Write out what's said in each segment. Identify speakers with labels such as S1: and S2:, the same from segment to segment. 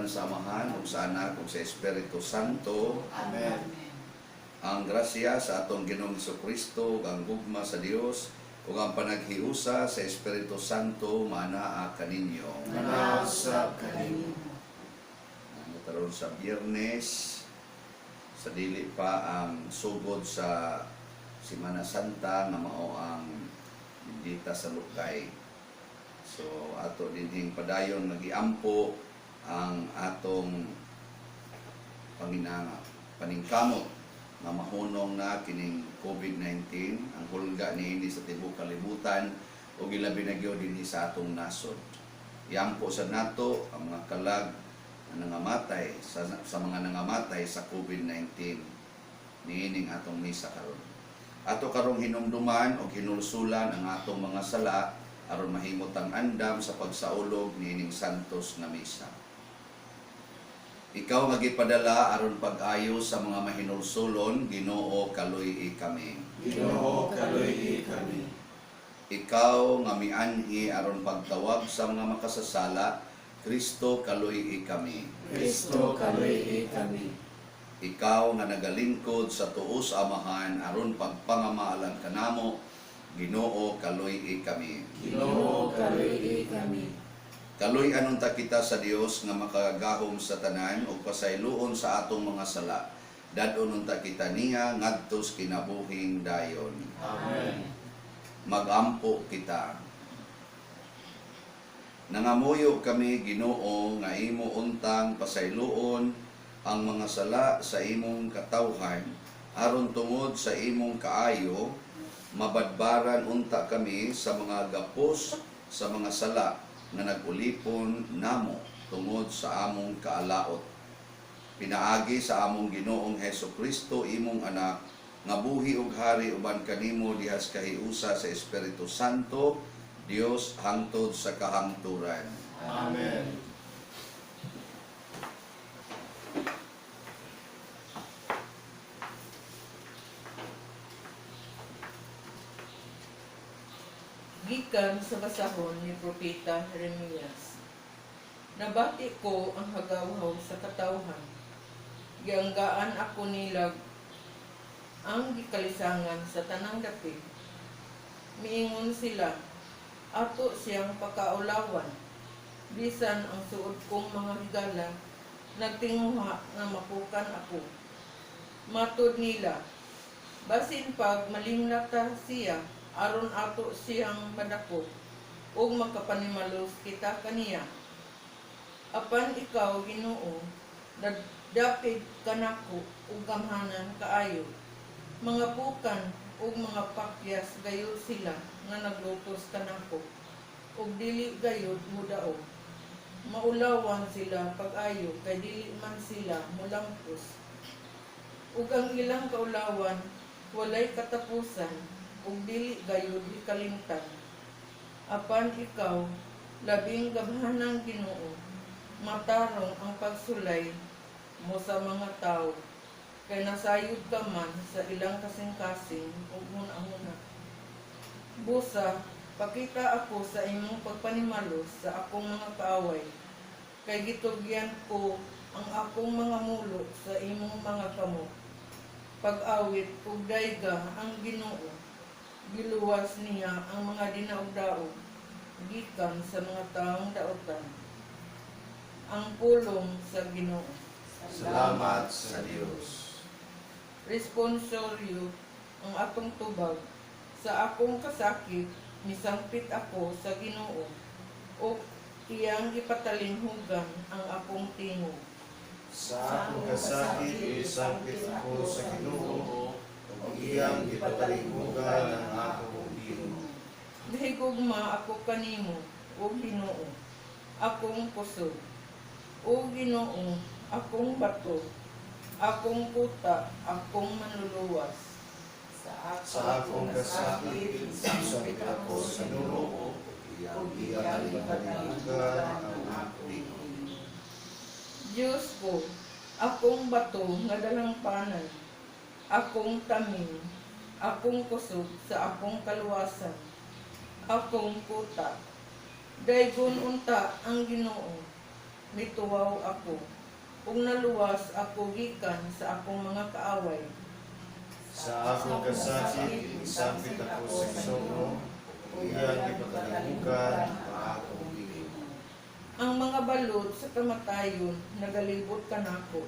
S1: ngalan sa Amahan, ug sa Anak, ug sa Espiritu Santo.
S2: Amen.
S1: Ang grasya sa atong Ginoong Jesucristo, ug ang gugma sa Dios, ug ang panaghiusa sa Espiritu Santo manaa kaninyo.
S2: Manaw sa kaninyo.
S1: Karon sa Biyernes, sa dili pa ang sugod sa Semana Santa nga mao ang bendita sa Lukay. So ato dinhing padayon nagiampo ang atong paningkamot na mahunong na kining COVID-19, ang hulga niini sa tibuok kalibutan ug ilabi na gyud dinhi sa atong nasod. Iampo sa nato ang mga kalag na nangamatay sa mga nangamatay sa COVID-19 niining atong misa karon. Ato karong hinumduman o hinulsulan ang atong mga sala aron mahimot ang andam sa pagsaulog niining santos nga misa. Ikaw nga gipadala aron pag-ayo sa mga mahinulsulon, Ginoo kaluy kami.
S2: Ginoo kaluy kami.
S1: Ikaw nga mianhi aron pagtawag sa mga makasasala, Kristo kaluy kami.
S2: Kristo kaluy kami.
S1: Ikaw nga nagalingkod sa tuos Amahan aron pagpangamaalan kanamo, Ginoo kaluy kami.
S2: Ginoo kaluy kami.
S1: Kaluy anunta kita sa Dios nga makagahom sa tanan ug pasayloon sa atong mga sala. Dadon unta kita niya ngadtos kinabuhing dayon.
S2: Amen.
S1: Magampo kita. Nangamuyo kami, Ginoo, nga imo untang pasayloon ang mga sala sa imong katawhan aron tungod sa imong kaayo mabadbaran unta kami sa mga gapos sa mga sala nga nagulipon namo tungod sa among kaalaot. Pinaagi sa among Ginoong Hesukristo imong anak nga buhi ug hari uban kanimo dihas kahiusa sa Espiritu Santo, Dios hangtod sa kahangturan.
S2: Amen.
S3: Gikan sa basahon ni Propeta Jeremias. Nabati ko ang hagawhaw sa katawhan. Gianggaan ako nilag ang gikalisangan sa tanang dapit. Miingon sila, ato siyang pakaulawan. Bisan ang suod kong mga higala, nagtinguha nga mapukan ako. Matod nila, basin pag malimnata siya, aron ato siyang madako ug makapanimalos kita kaniya. Apan ikaw, Ginoo, dapig kanako ug gamhanan kaayo. Mga pukan ug mga pakyas gayud sila nga naglutos kanako ug dili gayud mudaog. Maulawan sila pag-ayo kay dili man sila mulangkos. Ug ang ilang kaulawan walay katapusan ug dili gayud ikalimtan. Apan ikaw, labing gabhanang Ginoo, matarong ang pagsulay mo sa mga tao, kay nasayod ka man sa ilang kasing-kasing ug huna-huna. Busa, pakita ako sa imong pagpanimalos sa akong mga kaaway, kay gitugyan ko ang akong mga mulot sa imong mga kamot. Pag-awit ug dayga ang Ginoo, giluwas niya ang mga dinaog-daog, gikan sa mga taong daotan. Ang pulong sa Ginoo.
S2: Salamat sa Dios.
S3: Responsoryo ang atong tubag. Sa akong kasakit, misangpit ako sa Ginoo, o iyang ipatalinhugan ang akong tingog.
S2: Sa akong kasakit, isangpit ako sa Ginoo, ug iyang ipatalinhugan ang akong tingog.
S3: Dihigugma ako kanimo, o Ginoo, akong pusod. O Ginoo, akong bato, akong kuta, akong manluluwas.
S2: Sa akong kasakit, isangpit ako sa Ginoo, ug iyang ipatalinhugan ang akong tingog.
S3: Diyos ko, akong bato nga dalampanan, akong tamin, akong kusog sa akong kaluwasan, akong kuta. Daygon unta ang Ginoo, mituwaw ako, ug naluwas ako gikan sa akong mga kaaway.
S2: Sa akong kasakit, isambit ako sa Ginoo, ug iyang gipatalagugan ang akong dili.
S3: Ang mga balod sa kamatayon nagalibot kanako.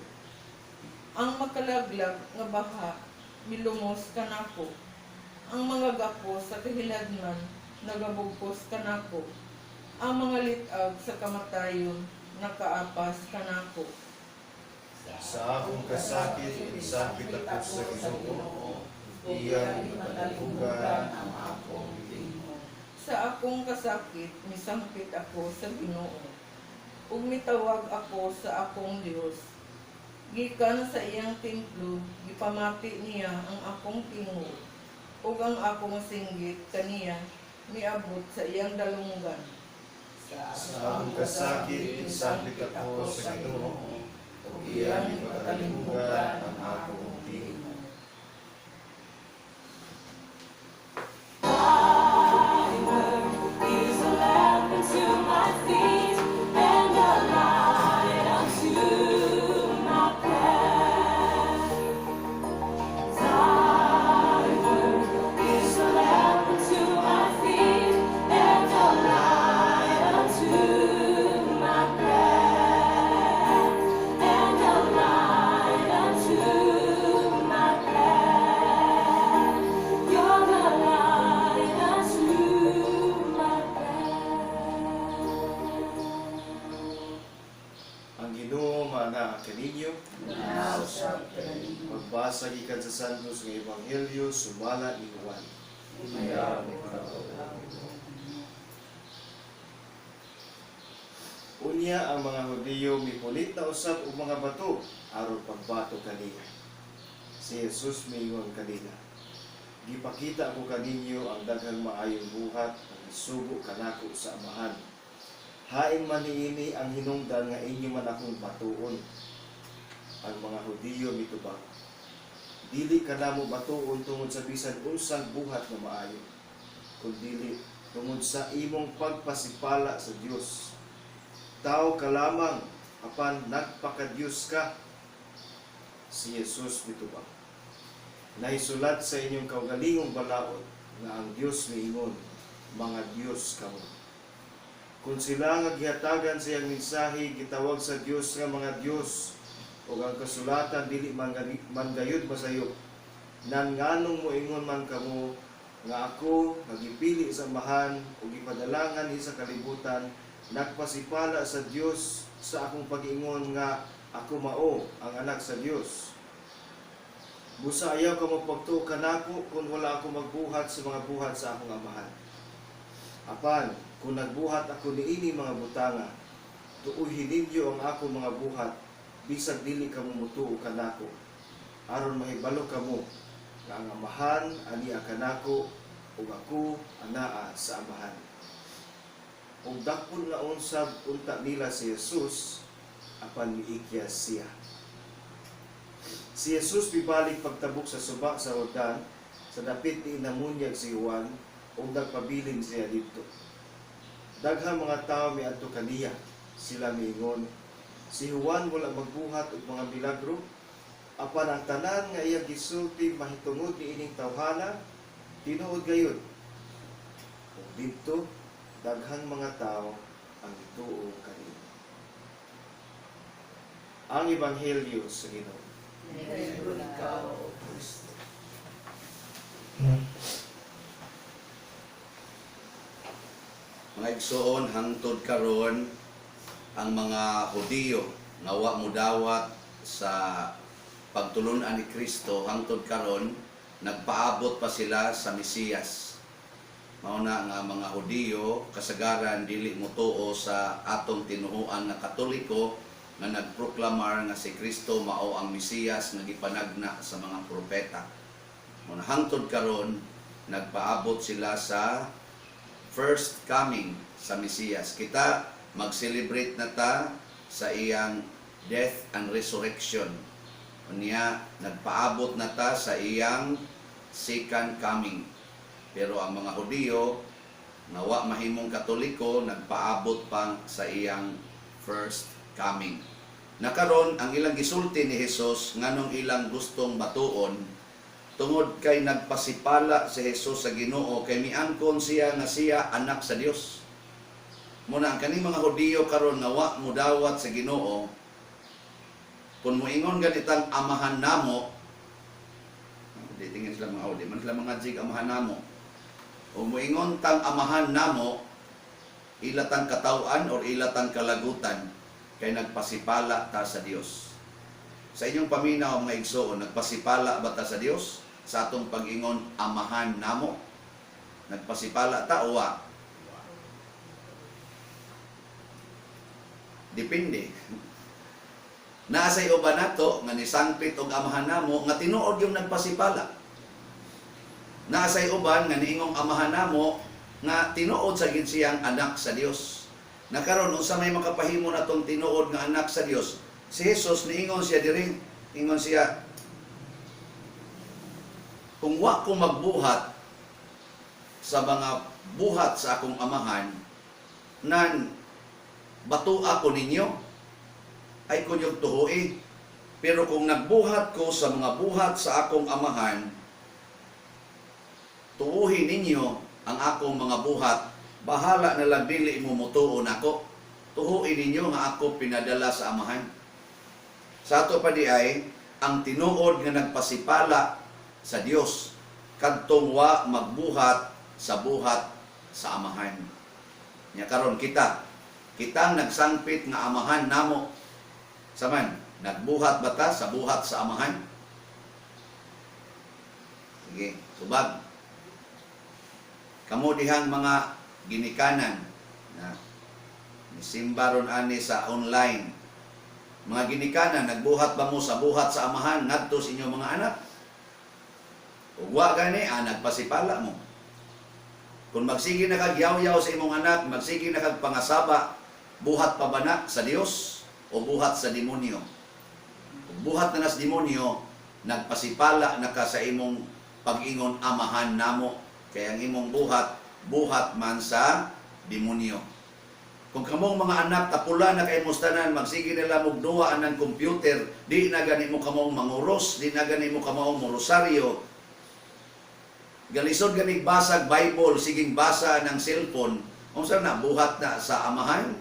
S3: Ang makalaglag nga baha milumos kanako. Ang mga gapo sa kahilagnan nagabugkos kanako. Ang mga litag sa kamatayon nakaapas kanako.
S2: Sa akong kasakit, isambit ako sa Ginoo, ug iyang gipatalagugan ang akong dili.
S3: Sa akong kasakit misampit ako sa Ginoo, ug mitawag ako sa akong Dios. Gikan sa iyang templo gipamati niya ang akong tingog, ug ang akong singgit kaniya miabot sa iyang dalunggan.
S2: Sa akong kasakit, isambit ako sa Ginoo, ug iyang gipatalagugan ang akong dili.
S4: He's a lamp unto my feet and a light unto my path. Thy word is a lamp unto my feet and a light unto my path. And a light unto my path. You're the light unto my path.
S2: Ang Ginoo maana kaninyo. Magbasa gikan sa Santos nga Ebanghelyo sumala ni Juan. Unya ang mga Hudiyo mipulit na usab og mga bato aron pagbato kaniya. Si Jesus miingon kanila, gipakita ko kaninyo ang daghang maayong buhat nga gisugo kanako sa Amahan. Hain man niini ang hinungdan nga inyo man akong batuon. Ang mga Hudiyo mitubag, dili ka namo batuon tungod sa bisan unsang buhat nga maayo, kundi tungod sa imong pagpasipala sa Dios. Tao ka lamang apan nagpakadiyos ka. Si Jesus mitubag, nahisulat sa inyong kaugalingong balaod nga ang Dios miingon, mga Dios kamo. Kung sila nga gihatagan sa iyang mensahe gitawag sa Dios nga mga Dios, ug ang kasulatan dili man gayud masayop, nan nganong moingon man kamo nga ako nagipili sa Amahan ug ipadalangan ni sa kalibutan, nagpasipala sa Dios sa akong pag-ingon nga ako mao ang anak sa Dios. Busa ayaw ka magpagtuo kanako kung wala ako magbuhat sa mga buhat sa akong Amahan. Apan kung nagbuhat ako niini mga butanga, tuuhin ninyo ang ako mga buhat, bisag dili kamo mutuo kanako, aron mahibalo kamo nga ang Amahan ania kanako ug ako anaa sa Amahan. Ug dakpon nga unsab unta nila si Jesus, apan miikyas siya. Si Jesus bibalik pagtabok sa suba sa Jordan, sa dapit ni inamunyag si Juan, ug nagpabilin siya didto. Daghang mga tao miadto kaniya, sila miingon, si Juan wala magbuhat og mga milagro, apan ang tanan nga iyang gisulti mahitungod ni ining tawhana tinuod gayud. Ug didto daghang mga tao ang gituo kaniya. Ang Ebanghelyo sa Ginoo.
S3: Ngayon ikaw, O Kristo.
S1: Mga igsoon, hangtod karon ang mga Hudiyo nga wa mudawat sa pagtulunan ni Kristo, hangtod karon nagpaabot pa sila sa Mesiyas. Mao na nga mga Hudiyo kasagaran dili motuo sa atong tinuoan nga Katoliko nga nagproklamar nga si Kristo mao ang Mesiyas nga gipanagna sa mga propeta. Mao na hangtod karon nagpaabot sila sa first coming sa Mesiyas. Kita mag-celebrate na ta sa iyang death and resurrection. Unya nagpaabot na ta sa iyang second coming. Pero ang mga Hudiyo na wa mahimong Katoliko nagpaabot pa sa iyang first coming. Nakaron ang ilang gisulti ni Jesus nganong ilang gustong batuon tungod kay nagpasipala si Jesus sa Ginoo kay miangkon siya nga siya anak sa Dios. Muna ang kaning mga Hudiyo karon nga wa mudawat sa Ginoo kun moingon ganitang amahan namo, di tingin sila mga Audi, man sila mga jig amahan namo. O moingon tang amahan namo, ilatang katawan or ilatang kalagutan kay nagpasipala ta sa Dios. Sa inyong paminaw mga igsoon, nagpasipala ba ta sa Dios sa atong pag-ingon amahan namo? Nagpasipala ta o wa? Depende. Naasay uban nato nga nisangpit og amahan namo nga tinuod yung nagpasipala. Naasay uban nga niingong amahan namo nga tinuod sa gid siyang anak sa Dios. Nakaron unsa may makapahimo natong tinuod nga anak sa Dios? Si Jesus niingon siya diri, ingon siya, kung wa ko magbuhat sa mga buhat sa akong amahan, nan batua ko ninyo, ay kunyong tuhui. Pero kung nagbuhat ko sa mga buhat sa akong amahan, tuuhin ninyo ang akong mga buhat, bahala na lang dili mo mutuon ako. Tuhuin ninyo nga ako pinadala sa amahan. Sa ato pa di ay, ang tinuod nga nagpasipala sa Dios, kadtong wa magbuhat sa buhat sa amahan. Nya karon kitang nagsangpit nga amahan namo. Saman, nagbuhat ba ta sa buhat sa amahan? Sige, subag. Kamo dihang mga ginikanan na nisimba ron ani sa online. Mga ginikanan, nagbuhat ba mo sa buhat sa amahan ngadto sa inyong mga anak? Ug wa gani nagpasipala mo. Kung magsige na kag yaw-yaw sa imong anak, magsige na kag pangasaba, buhat pa ba na sa Dios o buhat sa demonyo? Kung buhat na sa demonyo, nagpasipala na ka sa imong pag-ingon amahan namo. Kaya ang imong buhat man sa demonyo. Kung kamong mga anak tapula na kay mustanan, magsige nila mugduwa ng computer, di na gani mo kamong manguros, di na gani mo kamong morosaryo. Galisod gani basag Bible, siging basa ng cellphone, unsa na buhat na sa amahan?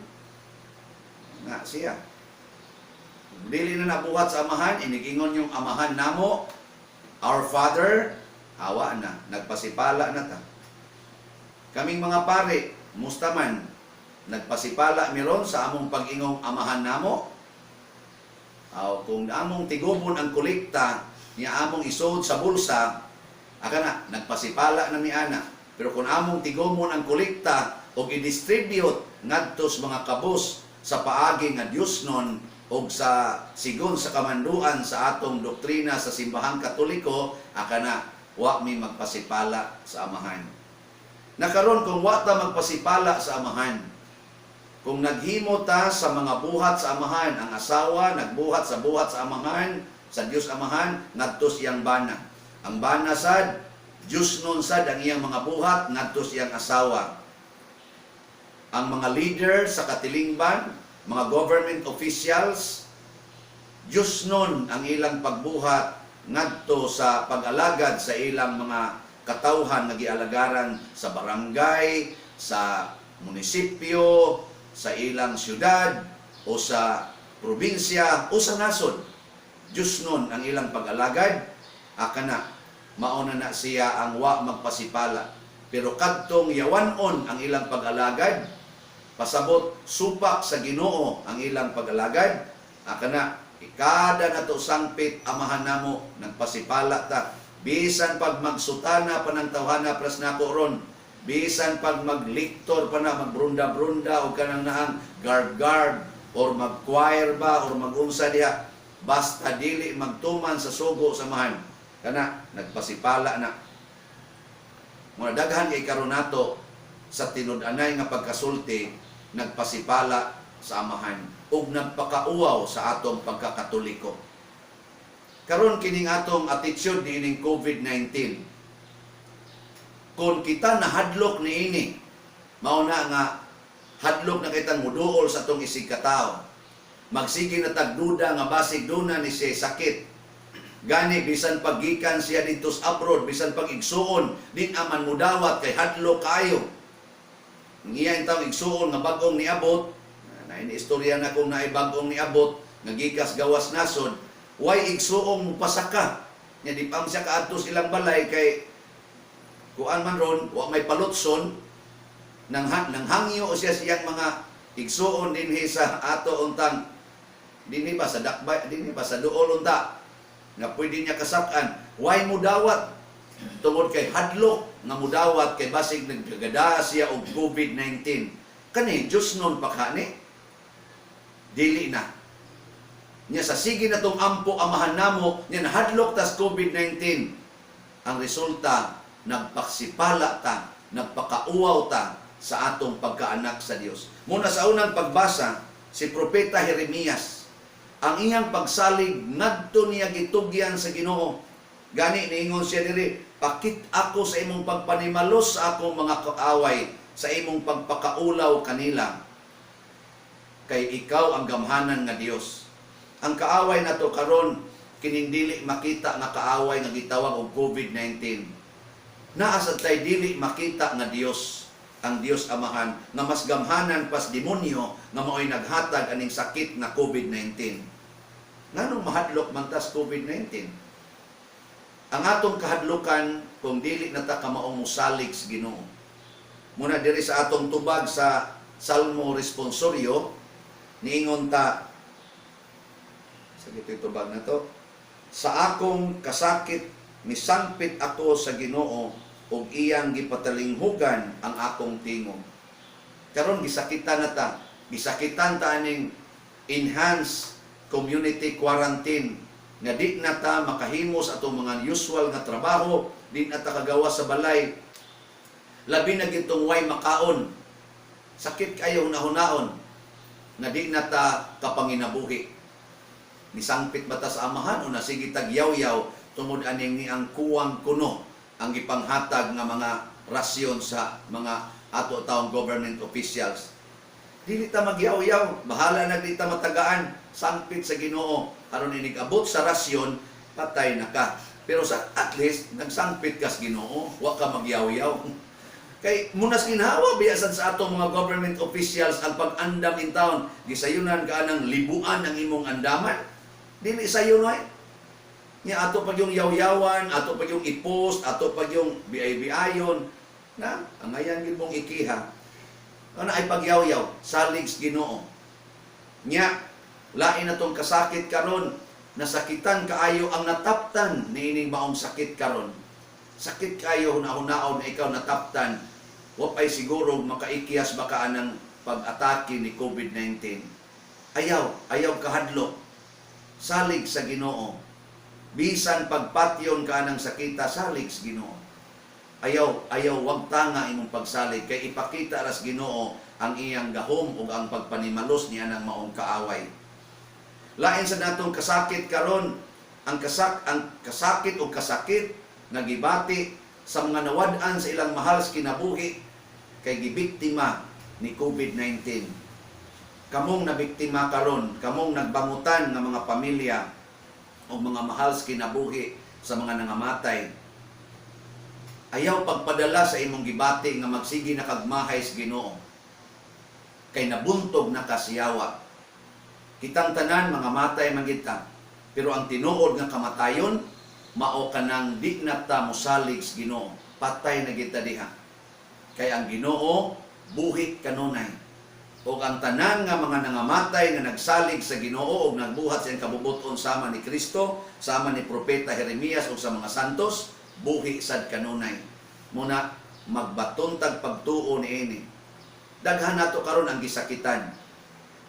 S1: Na siya. Dili na nabuhat sa amahan, inigingon yung amahan namo, our Father, hawa na, nagpasipala na ta. Kaming mga pare, mustaman, nagpasipala miron sa among pag-ingong amahan namo. Kung among tigubon ang kolekta, niya among isod sa bulsa, aka na, nagpasipala na mi ana. Pero kung among tigumon ang kolekta o i-distribute ngadto sa mga kabus sa paagi nga Dios nun o sa sigon sa kamanduan sa atong doktrina sa simbahang Katoliko, aka na, wa mi magpasipala sa amahan. Nakaron kung wa ta magpasipala sa amahan, kung naghimo ta sa mga buhat sa amahan, ang asawa nagbuhat sa buhat sa amahan, sa Dios amahan, ngadto siyang bana. Ang bana sad, Dios nun sad ang iyang mga buhat, ngadto siyang asawa. Ang mga leader sa katilingban, mga government officials, Dios nun ang ilang pagbuhat, ngadto sa pag-alagad sa ilang mga katawhan nga gialagaran sa barangay, sa munisipyo, sa ilang syudad, o sa probinsya, o sa nasod. Diyos nun ang ilang pag-alagad, aka na, mauna na siya ang wa magpasipala. Pero kadtong yawanon ang ilang pag-alagad, pasabot supak sa Ginoo ang ilang pag-alagad, aka na, ikada na to sangpit amahan namo, nagpasipala ta. Bisan pag magsutana pa ng tawhana pras nako ron, bisan pag magliktor pa na, magbrunda-brunda o kanang nahang guard-guard, or mag-choir ba, or mag-unsa diha, basta dili magtuman sa sugo samahan, kana, nagpasipala na. Muna daghan kay karon nato sa tinud-anay nga pagkasulti, nagpasipala sa amahan, ug nagpakauaw sa atong pagkakatoliko. Karon kining atong attitude niining COVID-19. Kung kita nahadlok niini, mao na nga hadlok na kitang muduol sa atong isig katao. Magsige na tagduda nga basig duna ni siya sakit. Gani bisan paggikan siya dito sa abroad, bisan pag igsuon, din aman mudawat kay hadlo kayo. Ngiya intang igsuon nga bagong niabot, na istorya na kung naay bagong niabot, nga gikas gawas nasod, way igsuong mupasaka. Nya di pang siya kaadto silang balay kay kuan man ron, wa may palutson, nang hangyo siya siyang mga igsuon dinhi sa ato untang dinhi ba sa dakbay, dinhi ba sa duol unta nga pwede niya kasak-an. Why mo dawat? Tungod kay hadlok nga mudawat kay basig nagkagada siya og COVID-19. Kani Diyos nun pakani dili na. Nya sa sige na tong ampo amahan namo nya nahadlok tas COVID-19. Ang resulta nagpaksipala ta, nagpakauaw ta sa atong pagkaanak sa Dios. Muna sa unang pagbasa, si Propeta Jeremias, ang iyang pagsalig ngadto niya gitugyan sa Ginoo. Gani niingon siya diri, pakit ako sa imong pagpanimalos sa akong mga kaaway, sa imong pagpakaulaw kanila. Kay ikaw ang gamhanan nga Dios. Ang kaaway nato karon kinindili makita nga kaaway nga gitawag og COVID-19. Naa sa tay dili makita nga Dios, ang Dios Amahan nga mas gamhanan pas demonyo nga mao'y naghatag aning sakit nga COVID-19. Nganong mahadlok man tas COVID-19? Ang atong kahadlukan kung dili na ta kamaong musalig sa Ginoo. Muna diri sa atong tubag sa Salmo Responsorio, niingon ta sa gito'y tubag na to, sa akong kasakit misangpit ako sa Ginoo ug iyang gipatalinghugan ang akong tingog. Karon gisakitan na ta, gisakitan ta aning enhanced community quarantine nga di na ta makahimos atong mga usual nga trabaho, di na ta kagawa sa balay. Labi na gitong way makaon. Sakit kayo hunahon nga di na ta kapanginabuhi. Nisangpit ba ta sa amahan o nasigi tagyaw-yaw tungod aning ni ang kuwang kuno ang ipanghatag nga mga rasyon sa mga ato taong government officials. Dili ta magyaw-yaw, bahala na di ta matagaan, sangpit sa Ginoo. Aron inig-abot sa rasyon, patay na ka. Pero sa at least nagsangpit ka sa Ginoo, wa ka magyaw-yaw. Kay munas ginhawa biyasan sa atong mga government officials ang pag-andam in town, gisayunan ka ng libuan ang imong andaman. Dili sayon ay. Nya ato pag yung yaw-yawan, ato pag yung i-post, ato pag yung biay-biayon, na angayan gid mong ikiha. Ano ay pagyaw-yaw, salig sa Ginoo. Nya lain na tong kasakit karon, nasakitan kaayo ang nataptan niining maong sakit karon. Sakit kayo hunahon-naon na ikaw nataptan, wa pay siguro makaikiyas baka anang pag-atake ni COVID-19. Ayaw kahadlok. Salig sa Ginoo. Bisan pagpatyon ka ng sakita, salig sa Ginoo. Ayaw wag tanga imong pagsalig kay ipakita ras Ginoo ang iyang gahom ug ang pagpanimalos niya ng maong kaaway. Lain sa natong kasakit karon, ang kasakit o kasakit nagibati sa mga nawad-an sa ilang mahal sa kinabuhi kay gibiktima ni COVID-19. Kamong nabiktima karon, kamong nagbangutan ng mga pamilya o mga mahal sa kinabuhi sa mga nangamatay. Ayaw pagpadala sa imong gibati nga magsigi na kagmahay sa Ginoo. Kay nabuntog na kasiyawa. Kitang tanan mga matay man kita, pero ang tinuod nga kamatayon mao kanang di na ta mosalig sa Ginoo. Patay na kita diha. Kay ang Ginoo buhi kanunay. O ang tanan nga mga nangamatay nga nagsalig sa Ginoo o nagbuhat sa kabubuton sama ni Kristo, sama ni Propeta Jeremias o sa mga santos, buhi sad kanunay. Muna magbatuntag pagtuo niini. Daghan nato karon ang gisakitan.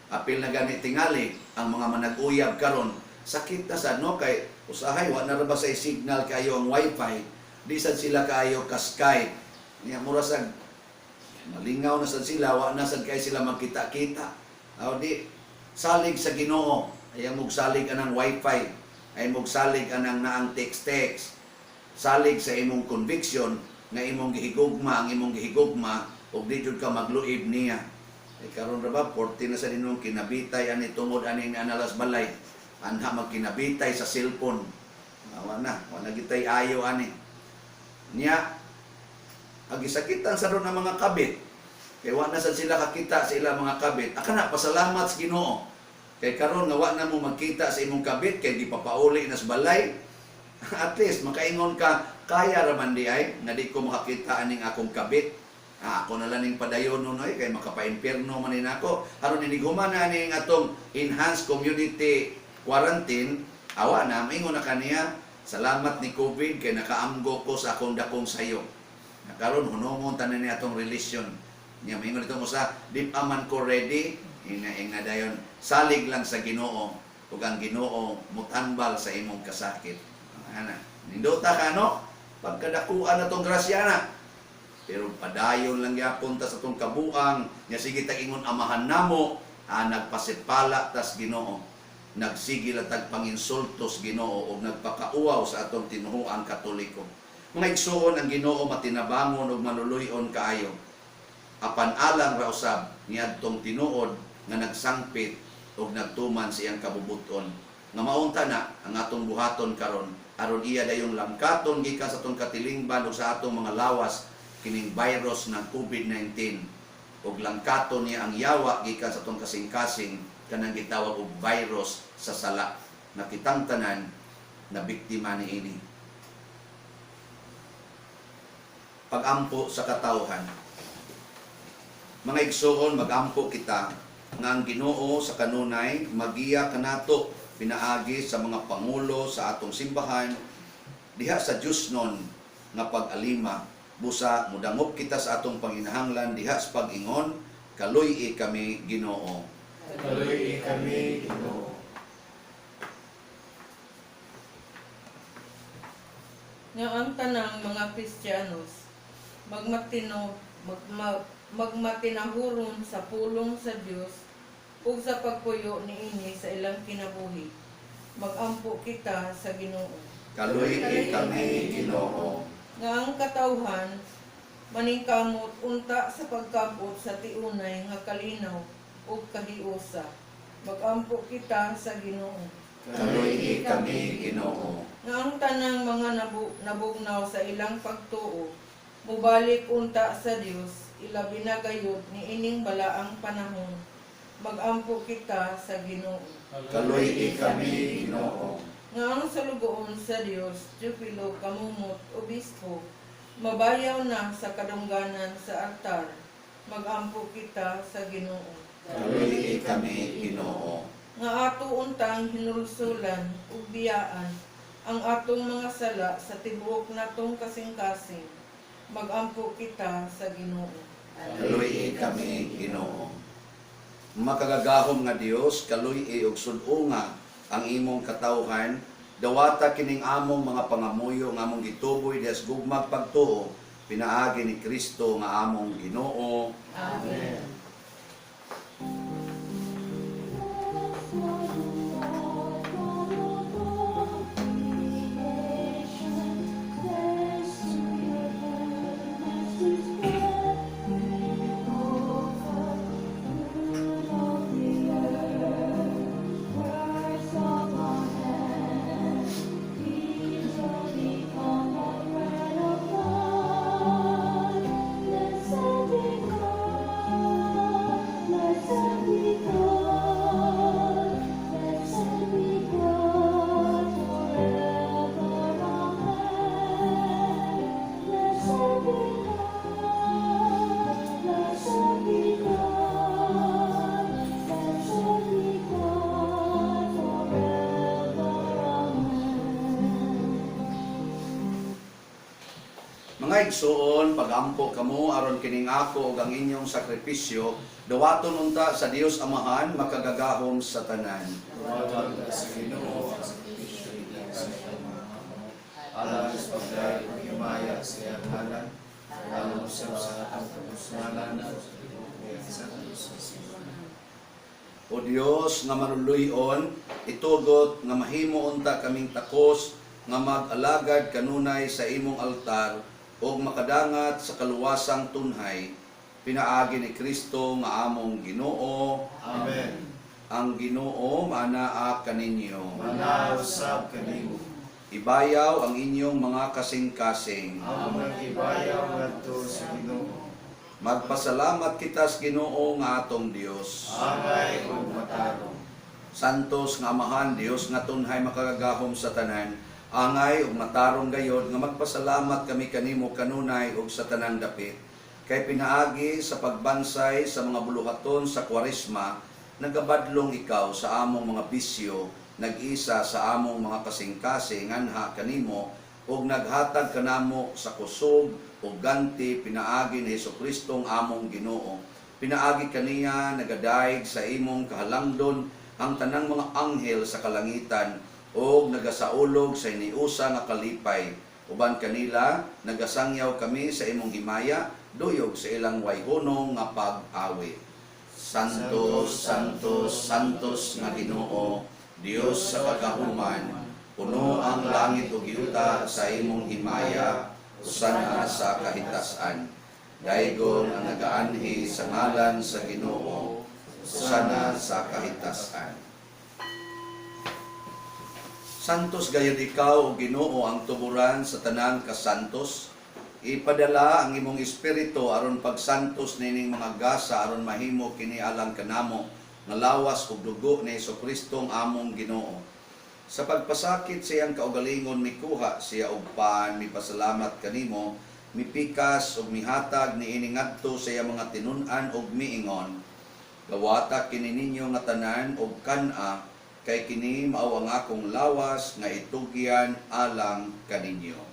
S1: Apil na gani tingali ang mga manag-uyab karon. Sakit na sad no kay usahay wa na ra ba sa signal kayo ang wifi. Di sad sila kayo ka Skype. Niya mura sad malingaw na sad sila, wa na sad kay sila magkita-kita. Aw di salig sa Ginoo. Ay mog salig anang wifi. Ay mog salig anang naang text-text. Salig sa imong conviction nga imong gihigugma, ang imong gihigugma ug di jud ka magluib niya. karon ra ba 40 na sa dinong kinabitay ani tungod ani ni analas balay. Anha magkinabitay sa cellphone. Wala gitay ayo ani. Niya agisakitan sa ron ng mga kabit. Kay wa na sad sila kakita sa ilang mga kabit. Aka na pasalamat sa Ginoo. Kay karon nga wa na mo magkita sa imong kabit kay di papauli na sa balay. At least makaingon ka kaya ra man di ay nga di ko makakita aning akong kabit. Ako na lang ning padayon nun ay kay makapa-impierno man din ako. Aron inighuman na ning atong enhanced community quarantine, awa na maingon na kaniya. Salamat ni COVID kay nakaamgo ko sa akong dakong sayo. Karon hunongon tanan ni atong relasyon. Niya maingon dito mo sa di pa man ko ready ina dayon salig lang sa Ginoo ug ang Ginoo mutambal sa imong kasakit. Ana, nindota ka no? Pagkadakuan na tong grasya na. Pero padayon lang gyapon ta sa tong kabuang, nya sige ta ingon amahan namo, nagpasitpala tas Ginoo. Nagsigil at panginsultos Ginoo ug nagpakauaw sa atong tinuoang Katoliko. Mga igsoon ang Ginoo matinabangon ug manuluyon kaayo. Apan alang ra usab niadtong tinuod nga nagsangpit ug nagtuman sa iyang kabubuton. Nga maunta na ang atong buhaton karon aron iya dayong lamkaton gikan sa atong katilingban ug sa atong mga lawas kining virus ng COVID-19 ug langkaton niya ang yawa gikan sa atong kasing-kasing kanang gitawag og virus sa sala na kitang tanan na biktima niini. Pag-ampo sa katawhan. Mga igsoon, mag-ampo kita nga ang Ginoo sa kanunay magiya kanato pinaagi sa mga pangulo sa atong simbahan diha sa Diosnon nga pag-alima busa mudangop kita sa atong panginahanglan diha sa pag-ingon kaluy kami Ginoo.
S2: Kaluy kami, Ginoo.
S3: Nga ang tanang mga Kristiyanos magmatinahuron sa pulong sa Dios ug sa pagpuyo niini sa ilang kinabuhi. Magampo kita sa Ginoo.
S1: Kaluy kami Ginoo.
S3: Nga ang katawhan maningkamot unta sa pagkabot sa tiunay nga kalinaw ug kahiusa. Magampo kita sa Ginoo.
S1: Kaluy kami Ginoo.
S3: Nga ang tanang mga nabugnaw sa ilang pagtuo mubalik unta sa Dios ilabi na gayud niining balaang panahon. Magampo kita sa Ginoo.
S1: Kaluy kami Ginoo.
S3: Nga ang salugoon sa Dios Teofilo Kamumot Obispo mabayaw na sa kadungganan sa altar. Magampo kita sa Ginoo.
S1: Kaluy kami Ginoo.
S3: Nga ato untang hinulsulan ug biyaan ang atong mga sala sa tibuok natong kasing-kasing. Magampo kita sa Ginoo.
S1: Kaluy kami Ginoo. Makagagahom nga Dios, kaluy ug sud-unga ang imong katawhan, dawata kining among mga pangamuyo nga among gituboy diha sa gugmag pagtuo, pinaagi ni Kristo nga among Ginoo.
S3: Amen.
S1: Mga igsoon, pagampo kamo aron kining ako ug ang inyong sakripisyo, dawaton unta sa Dios Amahan makagagahom sa tanan.
S2: Tuwawag na sa Ginoo ang sakripisyo niya sa pamamahaw. Alang sa pagdahil ng himaya sa iyang halan, alang sa atong kapusmanan sa tibuok sa Diyos sa simbahan.
S1: O Dios nga maruluyon, itugot nga mahimo unta kaming takos nga mag-alagad kanunay sa imong altar o makadangat sa kaluwasang tunhay, pinaagi ni Kristo nga among Ginoo.
S2: Amen.
S1: Ang Ginoo manaa kaninyo.
S2: Manaw sab kanimo.
S1: Ibayaw ang inyong mga kasing-kasing.
S2: Among nagibayaw ngadto sa Ginoo.
S1: Magpasalamat kita sa Ginoo nga atong Dios.
S2: Angay ug matarong.
S1: Santos nga Amahan, Dios nga tunhay makagagahom sa tanan, angay ug matarong gayod nga magpasalamat kami kanimo kanunay ug sa tanang dapit. Kay pinaagi sa pagbansay sa mga buluhaton sa Kwaresma, nagabadlong ikaw sa among mga bisyo, nag-isa sa among mga kasing-kasing anha kanimo ug naghatag kanamo sa kusog ug ganti pinaagi ni Hesukristo ang among Ginoo. Pinaagi kaniya nagadayeg sa imong kahalangdon ang tanang mga anghel sa kalangitan ug nagasaulog sa iniusa nga kalipay. Uban kanila nagasangyaw kami sa imong himaya duyog sa ilang wayhunong nga pag-awi. Santos, Santos, Santos nga Ginoo, Dios sa kagahuman, puno ang langit ug yuta sa imong himaya, usana sa kahitasan. Daygon ang nagaanhi sa ngalan sa Ginoo, usana sa kahitasan. Santos gayud ikaw o Ginoo ang tuburan sa tanan ka santos. Ipadala ang imong espiritu aron pagsantos nining mga gasa aron mahimo kini alang kanamo nga lawas ug dugo ni Hesukristo ang among Ginoo. Sa pagpasakit sa iyang kaugalingon mikuha siya og paan, mipasalamat kanimo, mipikas ug mihatag niini ngadto sa iyang mga tinun-an ug miingon. Gawata kini ninyo nga tanan ug kan-a, kay kini mao ang akong lawas nga itugyan alang kaninyo.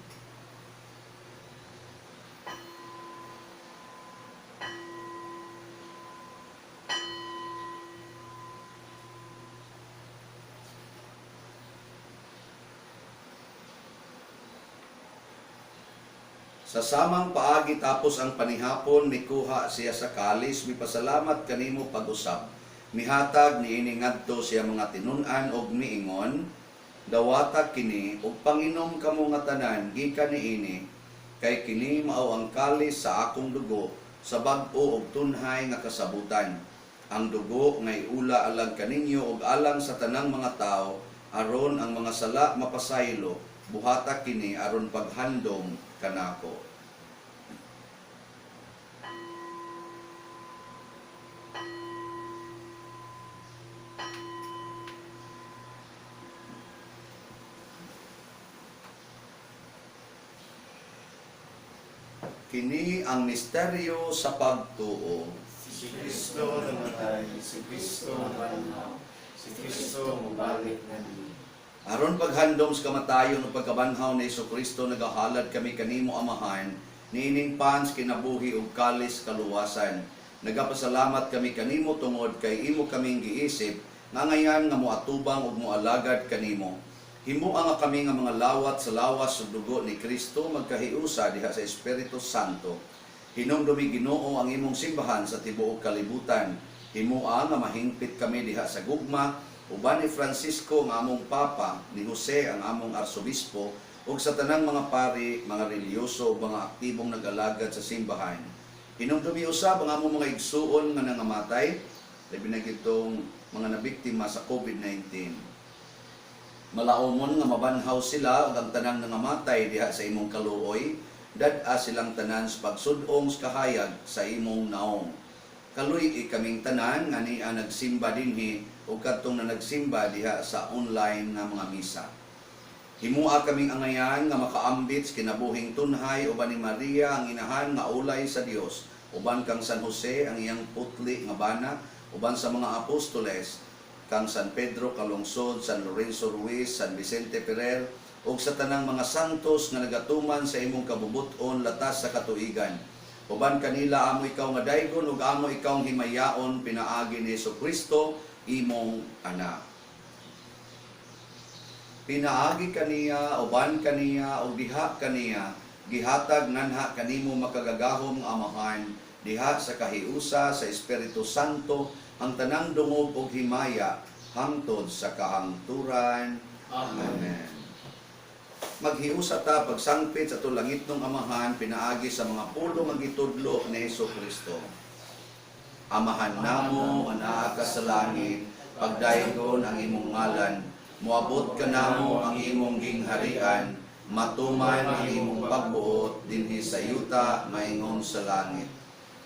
S1: Sa samang paagi tapos ang panihapon, mikuha siya sa kalis, mipasalamat kanimo pag-usab. Mihatag niini ngadto siya mga tinun-an og miingon, dawata kini ug panginom kamo nga tanan gikan niini, kay kini mao ang kalis sa akong dugo sa bag-o ug tunhay nga kasabutan. Ang dugo nga iula alang kaninyo ug alang sa tanang mga tawo, aron ang mga sala mapasaylo, buhata kini aron paghandom kanako. Kini ang misteryo sa pagtuo.
S2: Si Kristo namatay, si Kristo banhaw, si Kristo mubalik ngadto.
S1: Aron paghandom sa kamatayon ug pagkabanhaw ni Hesukristo nagahalad kami kanimo Amahan, niining pans kinabuhi ug kalis kaluwasan. Nagapasalamat kami kanimo tungod kay imo kaming giisip nga ngayan nga moatubang ug moalagad kanimo. Himuang nga kami nga mga lawat sa lawas ug dugo ni Kristo magkahiusa diha sa Espiritu Santo. Hinumdumi Ginoo ang imong simbahan sa tibuok kalibutan. Himuang nga mahingpit kami diha sa gugma uban ni Francisco nga among papa, ni Jose ang among arsobispo ug sa tanang mga pari, mga reliyoso ug mga aktibong nag-alagad sa simbahan. Hinumdumi usab ang among mga igsuon nga nangamatay, labi na gitong mga nabiktima sa COVID-19. Malaumon nga mabanhaw sila ug ang tanang nangamatay diha sa imong kaluoy, dad-a silang tanan sa pagsud-ong sa kahayag sa imong naong. Kaluy kaming tanan nga niya nagsimba dinhi ug kadtong na nagsimba diha sa online nga mga misa. Himua kaming angayan nga makaambit sa kinabuhing tunhay uban ni Maria ang inahan nga ulay sa Dios, uban kang San Jose ang iyang putli nga bana, uban sa mga apostoles kang San Pedro Calungsod, San Lorenzo Ruiz, San Vicente Ferrer, ug sa tanang mga santos nga nagatuman sa imong kabubuton latas sa katuigan. Uban kanila amo ikaw nga daygon ug amo ikaw ang himayaon pinaagi ni Hesukristo imong anak. Pinaagi kaniya, uban kaniya, ug diha kaniya, gihatag nganha kanimo makagagahom nga Amahan, diha sa kahiusa sa Espiritu Santo, ang tanang dungog ug himaya hangtod sa kahangturan. Amen. maghiusa ta pagsangpit sa tulangit ng Amahan pinaagi sa mga pulo nga gitudlo ni Hesukristo. Amahan namo anaa ka sa langit, pagdayon ang imong ngalan, moabot ka namo ang imong gingharian, matuman ang imong pagbuot dinhi sa yuta maingon sa langit.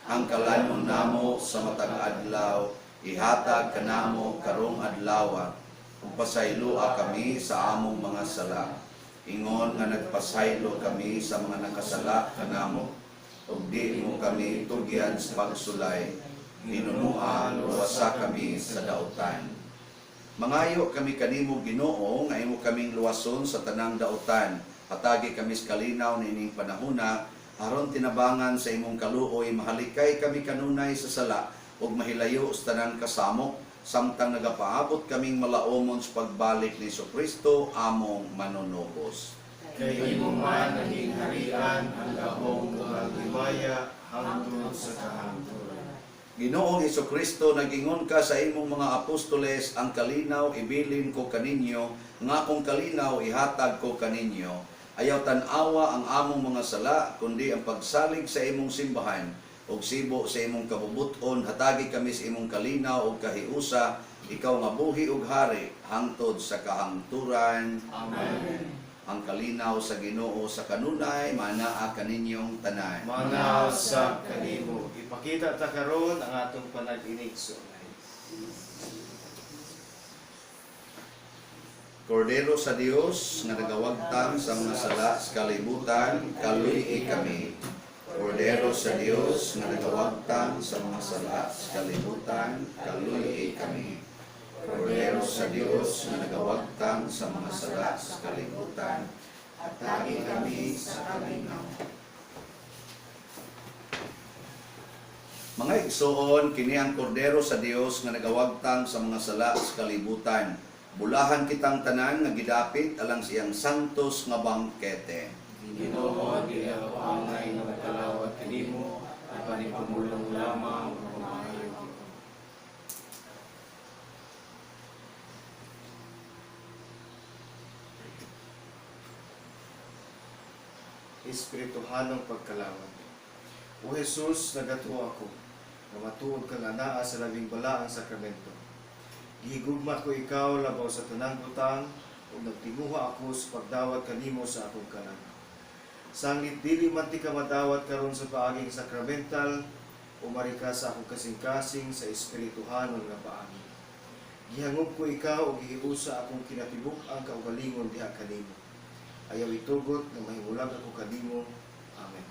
S1: Ang kalanon namo sa matag adlaw, ihatag kanamo karong adlaw, ug pasaylua kami sa among mga sala. Ingon nga nagpasaylo kami sa mga nakasala kanamo, ug di mo kami tugyan sa pagsulay. Hinunuan luwasa kami sa dautan. Mangayo kami kanimo Ginoo nga imo kaming luwason sa tanang dautan. Hatagi kami sa kalinaw niining panahona aron tinabangan sa imong kaluoy, mahalikay kami kanunay sa sala ug mahilayo sa tanang kasamok, samtang nagapaabot kaming malaomon sa pagbalik ni Jesucristo among manunubos.
S2: Kay imo man ang gingharian, ang gahong ug ang himaya hangtod sa kahangturan.
S1: Ginoong Jesucristo, nagingon ka sa imong mga apostoles, ang kalinaw ibilin ko kaninyo, nga kung kalinaw ihatag ko kaninyo. Ayaw tan-awa ang among mga sala, kundi ang pagsalig sa imong simbahan, ug sibo sa imong kabubuton, hatagi kami sa imong kalinaw ug kahiusa, ikaw nga buhi ug hari, hangtod sa kahangturan.
S2: Amen.
S1: Ang kalinaw sa Ginoo sa kanunay, manaa kaninyong tanan.
S2: Mga usab kanimo, ipakita ta karon ang atong panag-inig sa unay.
S1: Kordero sa Dios nga nagawagtang sa mga sala sa kalibutan, kaluy kami. Kordero sa Dios nga nagawagtang sa mga sala sa kalibutan, kaluy kami. Kordero sa Dios nga nagawagtang sa mga sala sa kalibutan, atagi kami sa kalinaw. Mga igsoon, kini ang kordero sa Dios nga nagawagtang sa mga sala sa kalibutan. Bulahan kitang tanan nga gidapit alang siyang santos nga bangkete.
S2: Ginoo, di ako angay nga magkalawat kanimo, at panipamulong lamang ang maayo. Espirituhanong pagkalawat. O Jesus, nagatuo ako, na matuod ka nga naa sa labing balaang sakramento. Gihigugma ko ikaw labaw sa tanang butang, ug nagtinguha ako sa pagdawat kanimo sa akong kanan. Sanglit dili man ti ka madawat karon sa paaging sakramental, umari ka sa akong kasing-kasing sa espirituhanon nga paagi. Gihangop ko ikaw ug gihiusa akong kinatibuk ang kaugalingon diha kanimo. Ayaw itugot nga mahimulag ako kanimo. Amen.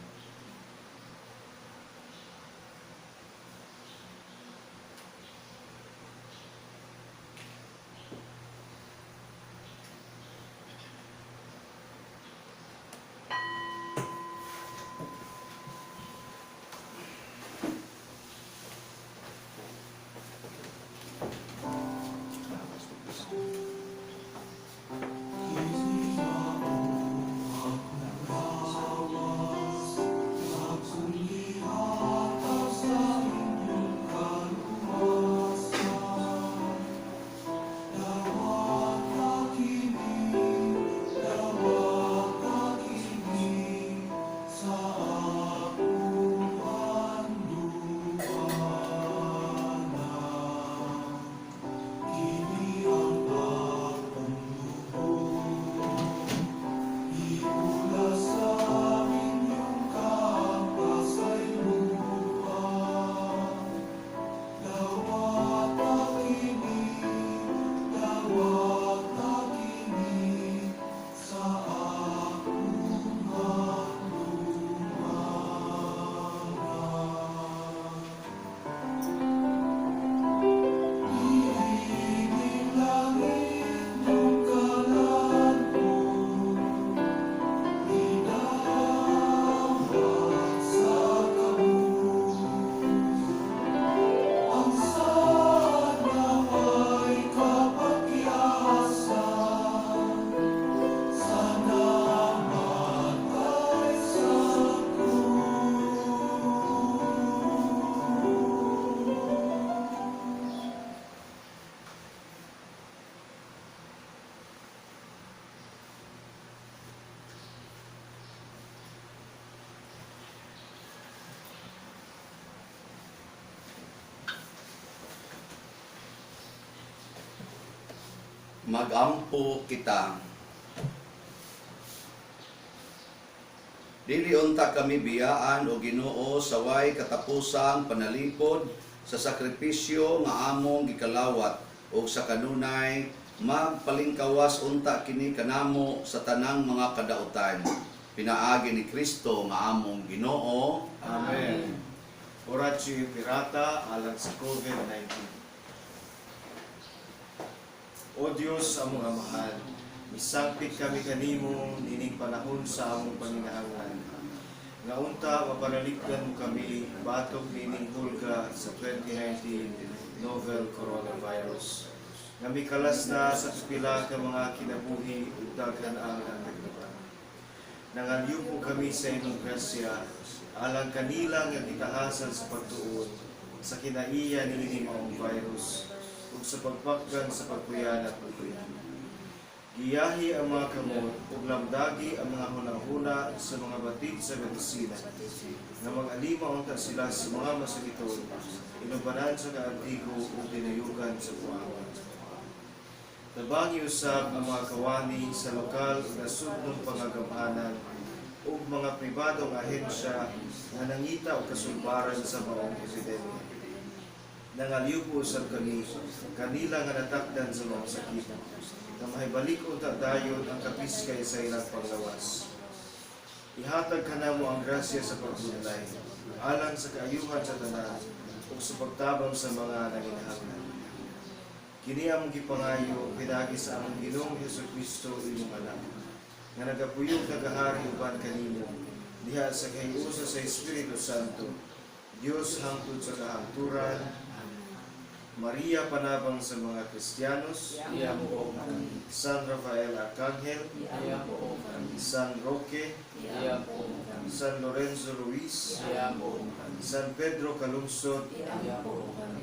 S1: magampo kita. Dili unta kami biyaan o Ginoo saway katapusang panalipod sa sakripisyo nga among gikalawat o sa kanunay magpalingkawas unta kini kanamo sa tanang mga kadautan. Pinaagi ni Kristo nga among Ginoo.
S2: Amen. Oratio Pirata alang sa COVID-19. O Diyos, among Amahan, misangpit kami kanimo nining panahon sa among panginahanglan. Nga unta mapanaligdan mo kami batok nining hulga sa 2019 novel coronavirus. Nga mikalas na sa pila ka mga kinabuhi ug daghan ang nagdagdagan. Nangalyo po kami sa imong grasya alang kanila nga gitahasan sa pagtuon sa kinaiya nining maong virus ug sa pagpakgan sa pagpuyan at pagpuyan. Giyahi ang mga kamot ug lamdagi ang mga hunahuna sa mga batid sa medisina nga mag-alima unta sila sa mga masakiton inubanan sa kaantigo ug dinayugan sa buhawan. Tabangi usab ang mga kawani sa lokal ug nasudnong pangagamhanan ug mga pribadong ahensya nga nangita o kasulbaran sa maong epidemya. Nangaliw po usab kami kanila nga natakdan sa mga sakit na mahibalik unta dayon ang kapiskay sa ilang panglawas. Ihatag ka na mo ang grasya sa pagbunlay, alang sa kaayuhan sa tanan ug sa pagtabang sa mga nanginahanglan. Kini among gipangayo pinagi sa among Ginoong Hesukristo imong anak, nga nagapuyog nagahari uban kanimo diha sa kahiusa sa Espiritu Santo, Dios hangtod sa kahangturan. Maria panabang sa mga Kristiyanos, San Rafael Arcangel, San Roque, San Lorenzo Ruiz, San Pedro Calungsod,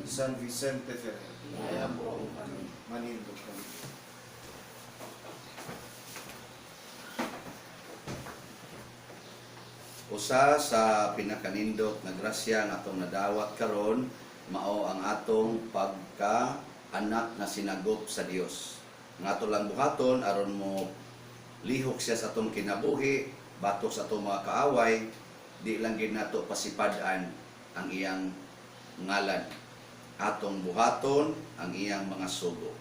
S2: San Vicente Ferrer. Manindog kami.
S1: Usa sa pinakanindot nga grasya nga atong nadawat karon mao ang atong pagka-anak na sinagop sa Dios. Nga ato lang buhaton aron mo lihok siya sa atong kinabuhi, batok sa atong mga kaaway, di lang gid nato pasipad-an ang iyang ngalan. Atong buhaton ang iyang mga sugo.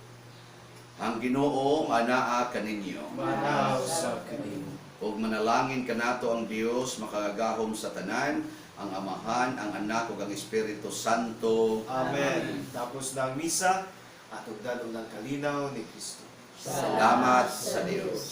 S1: Ang Ginoo manaa kaninyo.
S2: Manaw sa kanimo.
S1: Ug manalangin kanato ang Dios makagahom sa tanan, ang Amahan, ang Anak ug ang Espiritu Santo.
S2: Amen. Tapos na ang misa, atog dalong ng kalinaw ni Kristo.
S1: Salamat sa Dios.